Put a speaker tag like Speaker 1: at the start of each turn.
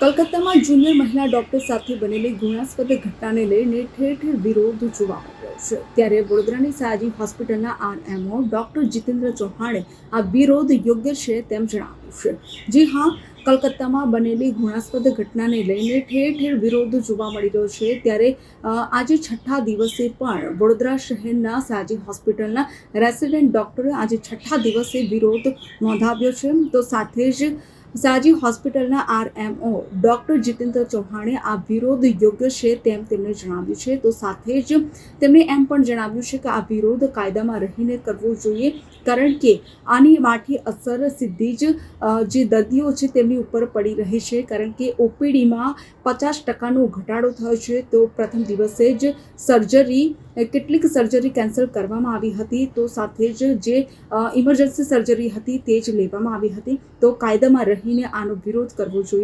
Speaker 1: કલકત્તામાં junior મહિલા doctor સાથે બનેલી ઘૃણાસ્પદ ઘટનાને લઈને ઠેર ઠેર વિરોધ જોવા મળ્યો છે। ત્યારે વડોદરાની સયાજી હોસ્પિટલના આરએમઓ ડોક્ટર જીતેન્દ્ર ચૌહાણે આ વિરોધ યોગ્ય છે તેમ જણાવ્યું છે। જી હા, કલકત્તામાં બનેલી ઘૃણાસ્પદ ઘટનાને લઈને ઠેર ઠેર વિરોધ જોવા મળી રહ્યો છે। ત્યારે આજે છઠ્ઠા દિવસે પણ વડોદરા શહેરના સયાજી હોસ્પિટલના રેસિડેન્ટ ડોક્ટરે આજે છઠ્ઠા દિવસે વિરોધ નોંધાવ્યો છે। તો સાથે જ સયાજી હોસ્પિટલના આરએમઓ ડોક્ટર જીતેન્દ્ર ચૌહાણે આ વિરોધ યોગ્ય છે તેમ તેમણે જણાવ્યું છે। તો સાથે જ તેમણે એમ પણ જણાવ્યું છે કે આ વિરોધ કાયદામાં રહીને કરવો જોઈએ, કારણ કે આની માઠી અસર સીધી જ જે દર્દીઓ છે તેમની ઉપર પડી રહી છે, કારણ કે ઓપીડીમાં 50% ઘટાડો થયો છે। તો પ્રથમ દિવસે જ કેટલીક સર્જરી કેન્સલ કરવામાં આવી હતી, તો સાથે જ જે ઇમરજન્સી સર્જરી હતી તે જ લેવામાં આવી હતી। તો કાયદામાં રહીને આનો વિરોધ કરવો જોઈએ।